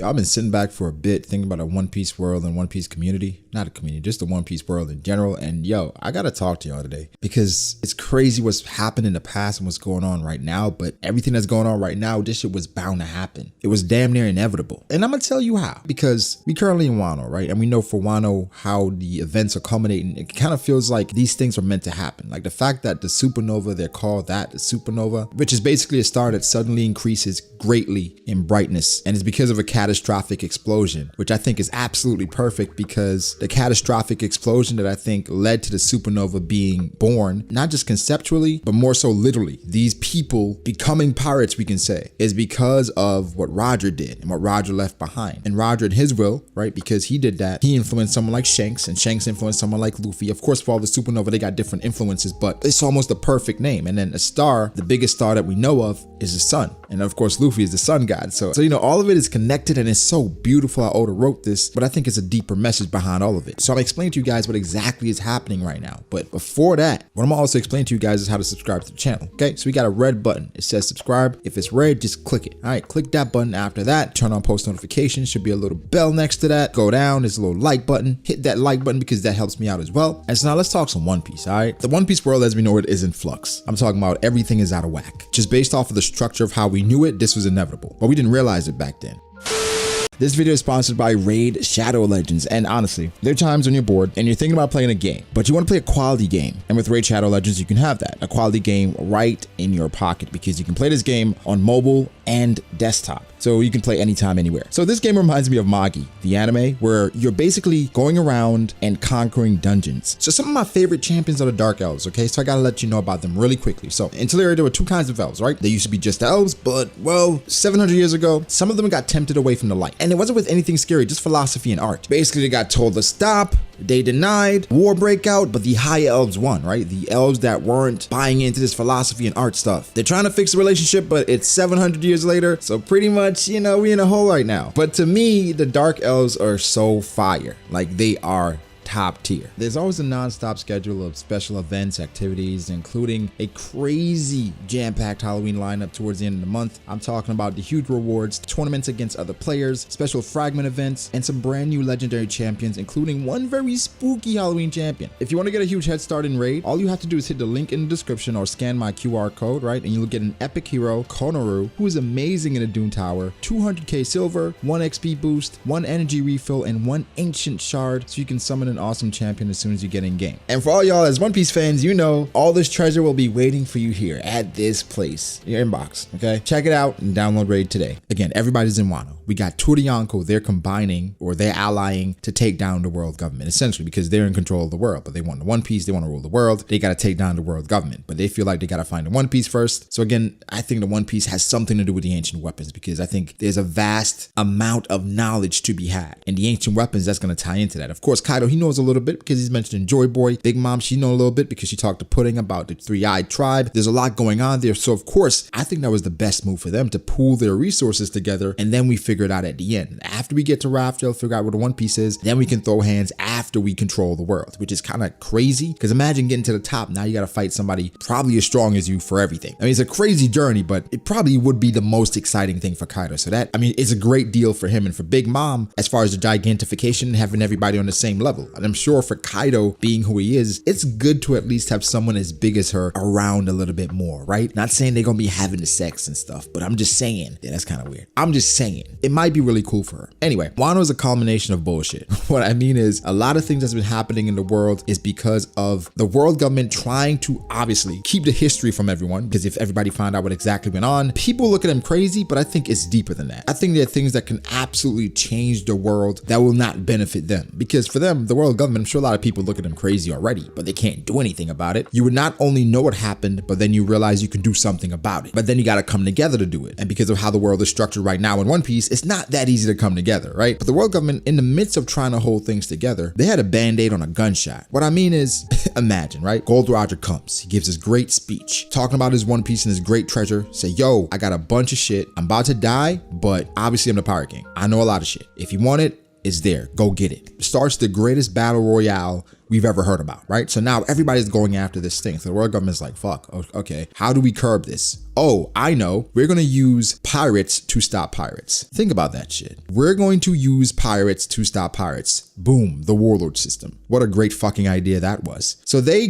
I've been sitting back for a bit thinking about a One Piece world and One Piece community. Not a community, just the One Piece world in general. And yo, I gotta talk to y'all today because it's crazy what's happened in the past and what's going on right now. But everything that's going on right now, this shit was bound to happen. It was damn near inevitable. And I'm gonna tell you how. Because we currently in Wano, right? And we know for Wano how the events are culminating. It kind of feels like these things are meant to happen. Like the fact that the supernova, they're called that, the supernova, which is basically a star that suddenly increases greatly in brightness. And it's because of a catastrophic explosion, which I think is absolutely perfect because the catastrophic explosion that I think led to the supernova being born, not just conceptually, but more so literally, these people becoming pirates, we can say, is because of what Roger did and what Roger left behind. And Roger and his will, right? Because he did that, he influenced someone like Shanks, and Shanks influenced someone like Luffy. Of course, for all the supernova, they got different influences, but it's almost the perfect name. And then a star, the biggest star that we know of, is the sun. And of course, Luffy is the sun god. So you know, all of it is connected and it's so beautiful how Oda wrote this, but I think it's a deeper message behind all of it. So I'm explaining to you guys what exactly is happening right now. But before that, what I'm also explaining to you guys is how to subscribe to the channel. Okay, so we got a red button. It says subscribe. If it's red, just click it. All right, click that button. After that, turn on post notifications. Should be a little bell next to that. Go down, there's a little like button. Hit that like button because that helps me out as well. And so now let's talk some One Piece, all right? The One Piece world as we know it is in flux. I'm talking about everything is out of whack. Just based off of the structure of how we knew it, this was inevitable. But we didn't realize it back then. This video is sponsored by Raid Shadow Legends, and honestly, there are times when you're bored and you're thinking about playing a game, but you want to play a quality game, and with Raid Shadow Legends you can have that, a quality game right in your pocket, because you can play this game on mobile and desktop, so you can play anytime, anywhere. So this game reminds me of Magi, the anime, where you're basically going around and conquering dungeons. So some of my favorite champions are the Dark Elves, okay? So I gotta let you know about them really quickly. So in Teleria, there were two kinds of elves, right? They used to be just elves, but well, 700 years ago, some of them got tempted away from the light. And it wasn't with anything scary, just philosophy and art. Basically, they got told to stop, they denied, war break out, but the high elves won, right? The elves that weren't buying into this philosophy and art stuff. They're trying to fix the relationship, but it's 700 years later, so pretty much, you know, we're in a hole right now. But to me, the Dark Elves are so fire. Like, they are top tier. There's always a non-stop schedule of special events, activities, including a crazy jam-packed Halloween lineup towards the end of the month. I'm talking about the huge rewards, tournaments against other players, special fragment events, and some brand new legendary champions, including one very spooky Halloween champion. If you want to get a huge head start in Raid, all you have to do is hit the link in the description or scan my QR code, right? And you'll get an epic hero, Konoru, who is amazing in a Dune Tower, 200k silver, 1 XP boost, 1 energy refill, and 1 ancient shard, so you can summon an awesome champion as soon as you get in game. And for all y'all as One Piece fans, you know all this treasure will be waiting for you here at this place, your inbox. Okay, check it out and download Raid today. Again, everybody's in Wano. We got two to Yonko. They're combining, or they're allying to take down the world government, essentially, because they're in control of the world. But they want the One Piece, they want to rule the world. They got to take down the world government, but they feel like they got to find the One Piece first. So again, I think the One Piece has something to do with the ancient weapons, because I think there's a vast amount of knowledge to be had, and the ancient weapons, that's going to tie into that. Of course, Kaido, he knows a little bit because he's mentioned in Joy Boy. Big Mom, she knows a little bit because she talked to Pudding about the three-eyed tribe. There's a lot going on there. So of course, I think that was the best move for them, to pool their resources together, and then we figure it out at the end. After we get to Raftel, figure out where the One Piece is, then we can throw hands after we control the world, which is kind of crazy, because imagine getting to the top. Now you got to fight somebody probably as strong as you for everything. I mean, it's a crazy journey, but it probably would be the most exciting thing for Kaido. So that, I mean, it's a great deal for him, and for Big Mom, as far as the gigantification, having everybody on the same level. And I'm sure for Kaido, being who he is, it's good to at least have someone as big as her around a little bit more, right? Not saying they're gonna be having the sex and stuff, but I'm just saying, yeah, that's kind of weird. I'm just saying, it might be really cool for her. Anyway, Wano is a culmination of bullshit. What I mean is, a lot of things that's been happening in the world is because of the world government trying to obviously keep the history from everyone, because if everybody found out what exactly went on, people look at them crazy, but I think it's deeper than that. I think there are things that can absolutely change the world that will not benefit them, because for them, the world government, I'm sure a lot of people look at them crazy already, but they can't do anything about it. You would not only know what happened, but then you realize you can do something about it. But then you got to come together to do it. And because of how the world is structured right now in One Piece, it's not that easy to come together, right? But the world government, in the midst of trying to hold things together, they had a band-aid on a gunshot. What I mean is, imagine, right? Gold Roger comes, he gives his great speech, talking about his One Piece and his great treasure, say, yo, I got a bunch of shit. I'm about to die, but obviously I'm the Pirate King. I know a lot of shit. If you want it, it's there. Go get it. Starts the greatest battle royale we've ever heard about, right? So now everybody's going after this thing. So the world government's like, fuck, okay, how do we curb this? oh, I know, we're going to use pirates to stop pirates. Think about that shit. We're going to use pirates to stop pirates. Boom, the Warlord system. What a great fucking idea that was. So they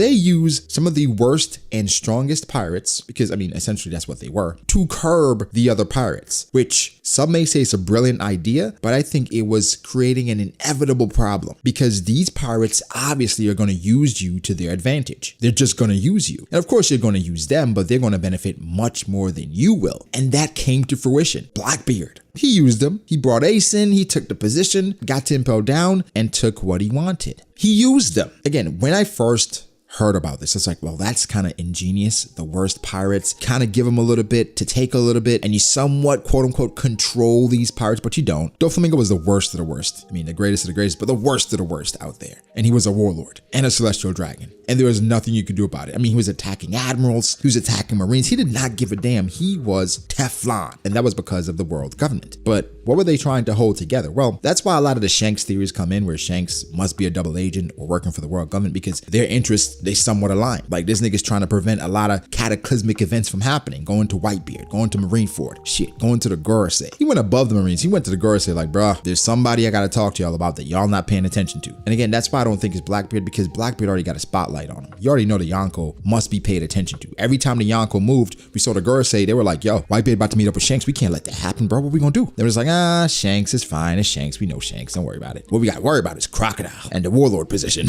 use some of the worst and strongest pirates, because I mean, essentially that's what they were, to curb the other pirates, which some may say is a brilliant idea, but I think it was creating an inevitable problem because these pirates obviously are going to use you to their advantage. They're just going to use you. And of course you're going to use them, but they're going to benefit much more than you will. And that came to fruition. Blackbeard. He used them. He brought Ace in, he took the position, got Tempo down, and took what he wanted. He used them. Again, when I first heard about this, it's like, well, that's kind of ingenious. The worst pirates, kind of give them a little bit to take a little bit, and you somewhat, quote unquote, control these pirates, but you don't. Doflamingo was the worst of the worst. I mean, the greatest of the greatest, but the worst of the worst out there. And he was a warlord and a celestial dragon. And there was nothing you could do about it. I mean, he was attacking admirals, he was attacking marines. He did not give a damn. He was Teflon. And that was because of the world government. But what were they trying to hold together? Well, that's why a lot of the Shanks theories come in, where Shanks must be a double agent or working for the world government, because their interests, they somewhat align. Like, this nigga's trying to prevent a lot of cataclysmic events from happening. Going to Whitebeard, going to Marineford, shit, going to the Gorosei. He went above the Marines. He went to the Gorosei like, bruh, there's somebody I gotta talk to y'all about that y'all not paying attention to. And again, that's why I don't think it's Blackbeard, because Blackbeard already got a spotlight on him. You already know the Yonko must be paid attention to. Every time the Yonko moved, we saw the Gorosei, they were like, yo, Whitebeard about to meet up with Shanks. We can't let that happen, bro. What we gonna do? They was like, Shanks is fine. It's Shanks. We know Shanks. Don't worry about it. What we gotta worry about is Crocodile and the Warlord position.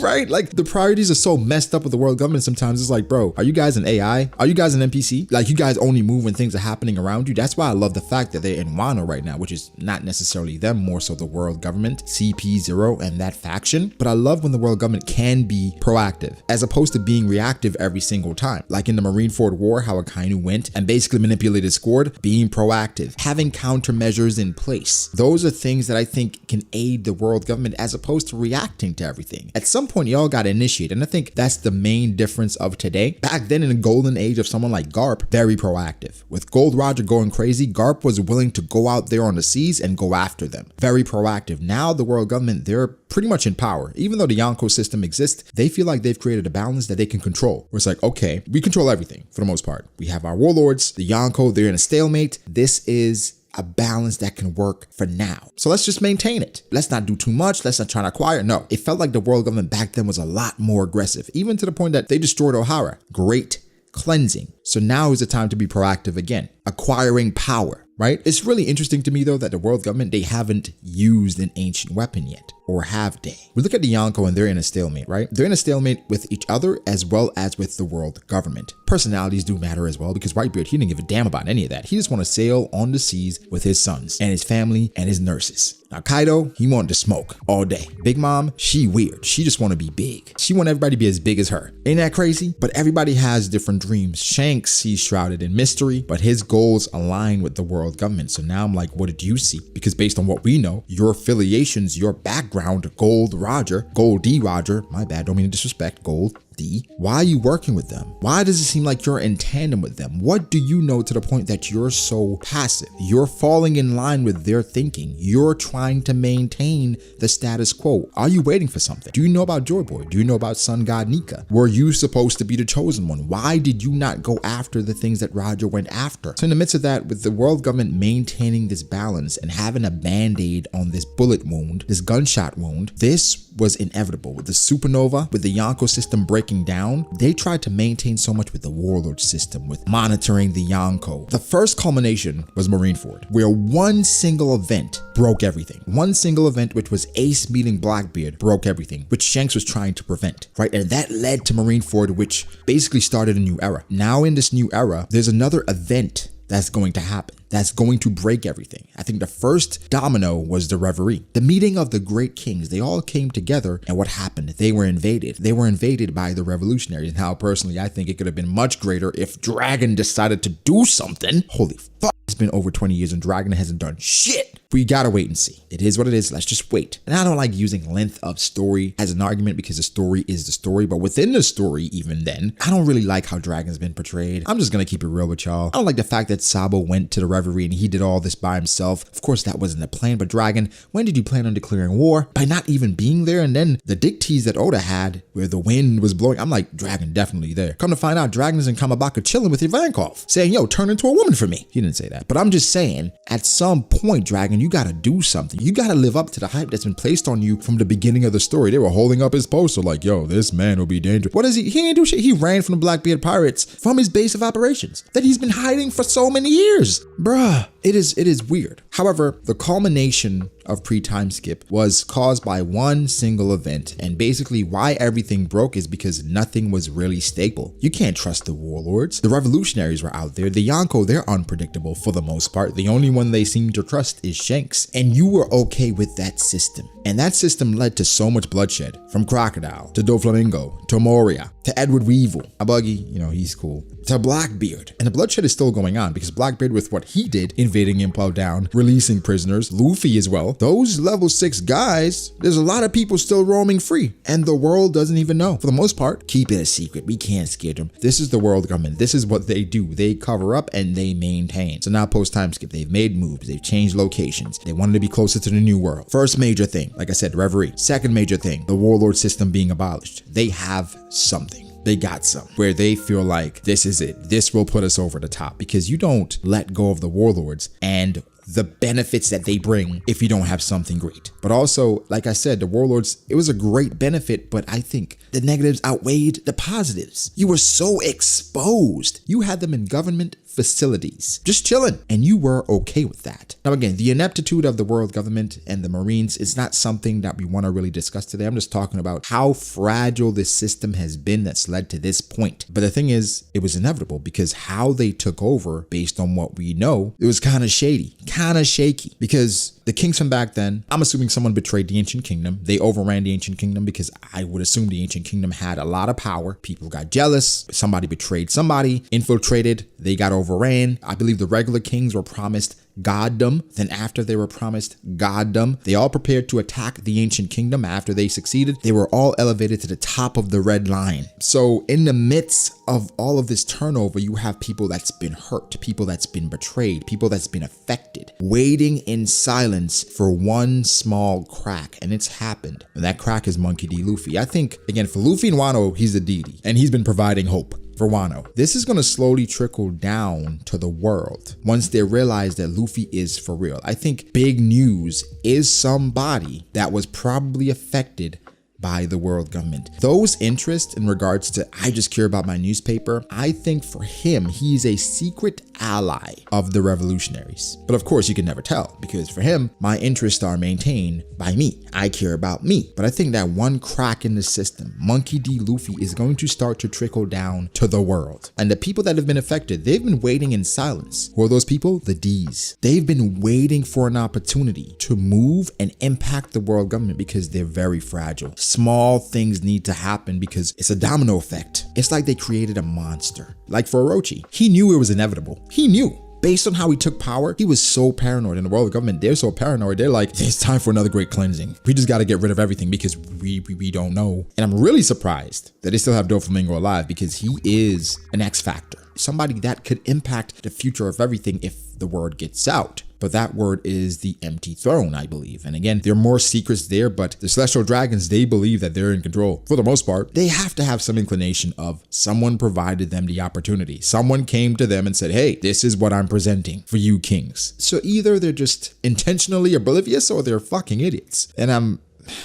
Right? Like, the priorities are so messed up with the world government sometimes. It's like, bro, are you guys an AI? Are you guys an NPC? Like, you guys only move when things are happening around you. That's why I love the fact that they're in Wano right now, which is not necessarily them, more so the world government, CP0 and that faction. But I love when the world government can be proactive as opposed to being reactive every single time. Like in the Marineford War, how Akainu went and basically manipulated scored, being proactive, having countermeasures in place. Those are things that I think can aid the world government as opposed to reacting to everything. At some point, y'all got to initiate. And I think that's the main difference of today. Back then in the golden age of someone like Garp, very proactive. With Gold Roger going crazy, Garp was willing to go out there on the seas and go after them. Very proactive. Now the world government, they're pretty much in power. Even though the Yonko system exists, they feel like they've created a balance that they can control. Where it's like, okay, we control everything for the most part. We have our warlords, the Yonko, they're in a stalemate. This is a balance that can work for now. So let's just maintain it. Let's not do too much. Let's not try to acquire. No, it felt like the world government back then was a lot more aggressive, even to the point that they destroyed Ohara. Great cleansing. So now is the time to be proactive again, acquiring power, right? It's really interesting to me though that the world government, they haven't used an ancient weapon yet. Or have they? We look at the Yonko and they're in a stalemate, right? They're in a stalemate with each other as well as with the world government. Personalities do matter as well, because Whitebeard, he didn't give a damn about any of that. He just want to sail on the seas with his sons and his family and his nurses. Now Kaido, he wanted to smoke all day. Big Mom, she weird. She just want to be big. She want everybody to be as big as her. Ain't that crazy? But everybody has different dreams. Shanks, he's shrouded in mystery, but his goals align with the world government. So now I'm like, what did you see? Because based on what we know, your affiliations, your background, Gold Roger, Gold D Roger, my bad, don't mean to disrespect, Gold D. Why are you working with them? Why does it seem like you're in tandem with them? What do you know to the point that you're so passive? You're falling in line with their thinking. You're trying to maintain the status quo. Are you waiting for something? Do you know about Joy Boy? Do you know about Sun God Nika? Were you supposed to be the chosen one? Why did you not go after the things that Roger went after? So in the midst of that, with the world government maintaining this balance and having a band-aid on this bullet wound, this gunshot wound, this was inevitable. With the supernova, with the Yonko system breaking down, they tried to maintain so much with the Warlord system, with monitoring the Yonko. The first culmination was Marineford, where one single event broke everything. One single event, which was Ace meeting Blackbeard, broke everything, which Shanks was trying to prevent, right? And that led to Marineford, which basically started a new era. Now in this new era, there's another event that's going to happen. That's going to break everything. I think the first domino was the Reverie. The meeting of the great kings. They all came together, and what happened? They were invaded. They were invaded by the Revolutionaries. And how personally, I think it could have been much greater if Dragon decided to do something. Holy fuck. It's been over 20 years and Dragon hasn't done shit. We gotta wait and see. It is what it is. Let's just wait. And I don't like using length of story as an argument because the story is the story. But within the story, even then, I don't really like how Dragon's been portrayed. I'm just gonna keep it real with y'all. I don't like the fact that Sabo went to the Reverie and he did all this by himself. Of course, that wasn't the plan. But Dragon, when did you plan on declaring war? By not even being there. And then the dick tease that Oda had where the wind was blowing. I'm like, Dragon definitely there. Come to find out, Dragon is in Kamabaka chilling with Ivankov, saying, yo, turn into a woman for me. He didn't say that. But I'm just saying, at some point, Dragon, you gotta do something. You gotta live up to the hype that's been placed on you from the beginning of the story. They were holding up his poster like, yo, this man will be dangerous. What is he? He ain't do shit. He ran from the Blackbeard pirates from his base of operations that he's been hiding for so many years. Bruh, it is weird. However, the culmination of pre-time skip was caused by one single event, and basically why everything broke is because nothing was really stable. You can't trust the warlords. The revolutionaries were out there. The Yonko, they're unpredictable for the most part. The only one they seem to trust is Shanks, and you were okay with that system. And that system led to so much bloodshed, from Crocodile to Doflamingo to Moria to Edward Weevil. A Buggy, you know, he's cool, to Blackbeard. And the bloodshed is still going on because Blackbeard, with what he did, invading Impel Down, releasing prisoners, Luffy as well, those level 6 guys, there's a lot of people still roaming free and the world doesn't even know. For the most part, keep it a secret. We can't scare them. This is the world government. This is what they do. They cover up and they maintain. So now post-time skip, they've made moves. They've changed locations. They wanted to be closer to the new world. First major thing, like I said, Reverie. Second major thing, the warlord system being abolished. They have something. They got some where they feel like this is it. This will put us over the top, because you don't let go of the warlords and the benefits that they bring if you don't have something great. But also, like I said, the warlords, it was a great benefit, but I think the negatives outweighed the positives. You were so exposed. You had them in government facilities, just chilling, and you were okay with that. Now again, the ineptitude of the world government and the Marines is not something that we want to really discuss today. I'm just talking about how fragile this system has been that's led to this point. But the thing is, it was inevitable, because how they took over, based on what we know, it was kind of shady, kind of shaky, because the kings from back then, I'm assuming someone betrayed the ancient kingdom. They overran the ancient kingdom, because I would assume the ancient kingdom had a lot of power. People got jealous. Somebody betrayed somebody, infiltrated. They got overran. I believe the regular kings were promised goddom. Then after they were promised goddom, they all prepared to attack the ancient kingdom. After they succeeded, they were all elevated to the top of the red line. So in the midst of all of this turnover, you have people that's been hurt, people that's been betrayed, people that's been affected, waiting in silence for one small crack. And it's happened. And that crack is Monkey D. Luffy. I think, again, for Luffy and Wano, he's the deity, and he's been providing hope. For Wano, this is going to slowly trickle down to the world once they realize that Luffy is for real. I think big news is somebody that was probably affected by the world government. Those interests in regards to, I just care about my newspaper, I think for him, he's a secret ally of the revolutionaries. But of course, you can never tell, because for him, my interests are maintained by me. I care about me. But I think that one crack in the system, Monkey D. Luffy, is going to start to trickle down to the world. And the people that have been affected, they've been waiting in silence. Who are those people? The D's. They've been waiting for an opportunity to move and impact the world government, because they're very fragile. Small things need to happen because it's a domino effect. It's like they created a monster. Like for Orochi, he knew it was inevitable. He knew. Based on how he took power, he was so paranoid. In the world government, they're so paranoid. They're like, it's time for another great cleansing. We just got to get rid of everything because we don't know. And I'm really surprised that they still have Doflamingo alive, because he is an X factor. Somebody that could impact the future of everything if the word gets out. But that word is the empty throne, I believe. And again, there are more secrets there, but the celestial dragons, they believe that they're in control. For the most part, they have to have some inclination of someone provided them the opportunity. Someone came to them and said, hey, this is what I'm presenting for you kings. So either they're just intentionally oblivious or they're fucking idiots. And I'm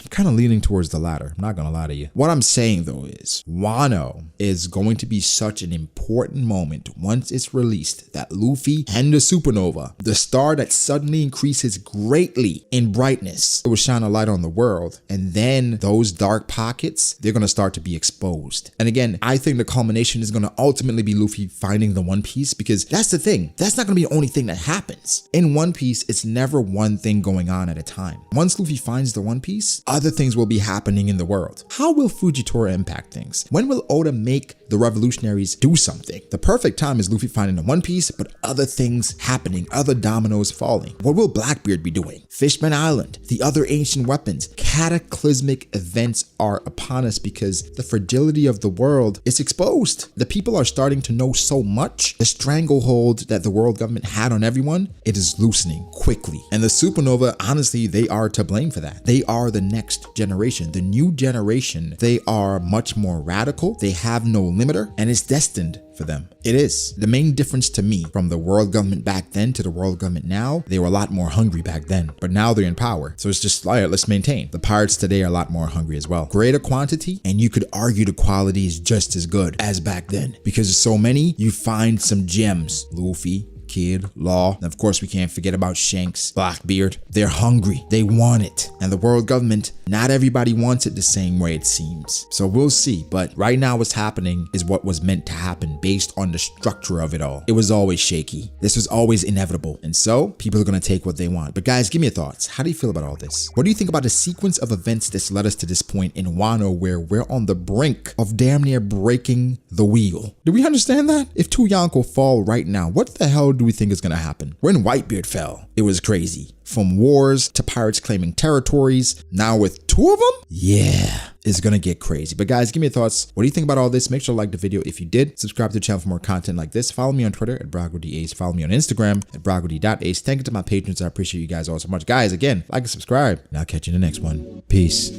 kind of leaning towards the latter. I'm not gonna lie to you. What I'm saying though is Wano is going to be such an important moment once it's released, that Luffy and the supernova, the star that suddenly increases greatly in brightness, it will shine a light on the world, and then those dark pockets, they're gonna start to be exposed. And again, I think the culmination is gonna ultimately be Luffy finding the One Piece, because that's the thing. That's not gonna be the only thing that happens. In One Piece, it's never one thing going on at a time. Once Luffy finds the One Piece, Piece, other things will be happening in the world. How will Fujitora impact things? When will Oda make the Revolutionaries do something? The perfect time is Luffy finding the One Piece, but other things happening, other dominoes falling. What will Blackbeard be doing? Fishman Island, the other ancient weapons. Cataclysmic events are upon us because the fragility of the world is exposed. The people are starting to know so much. The stranglehold that the world government had on everyone, it is loosening quickly. And the supernova, honestly, they are to blame for that. They are the next generation, the new generation. They are much more radical. They have no limiter, and it's destined for them. It is. The main difference to me from the world government back then to the world government now, they were a lot more hungry back then, but now they're in power. So it's just like, let's maintain. The pirates today are a lot more hungry as well. Greater quantity, and you could argue the quality is just as good as back then. Because there's so many, you find some gems. Luffy, Kid, Law, and of course we can't forget about Shanks, Blackbeard. They're hungry, they want it. And the world government, not everybody wants it the same way it seems. So we'll see, but right now what's happening is what was meant to happen based on the structure of it all. It was always shaky. This was always inevitable. And so people are gonna take what they want. But guys, give me your thoughts. How do you feel about all this? What do you think about the sequence of events that's led us to this point in Wano where we're on the brink of damn near breaking the wheel? Do we understand that? If two Yonko fall right now, what the hell do we think is gonna happen? When Whitebeard fell, it was crazy. From wars to pirates claiming territories, now with two of them? Yeah, it's gonna get crazy. But guys, give me your thoughts. What do you think about all this? Make sure to like the video if you did. Subscribe to the channel for more content like this. Follow me on Twitter at BravoD.Ace. Follow me on Instagram at BravoD.Ace. Thank you to my patrons. I appreciate you guys all so much. Guys, again, like and subscribe. And I'll catch you in the next one. Peace.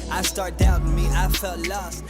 I start doubting me, I felt lost.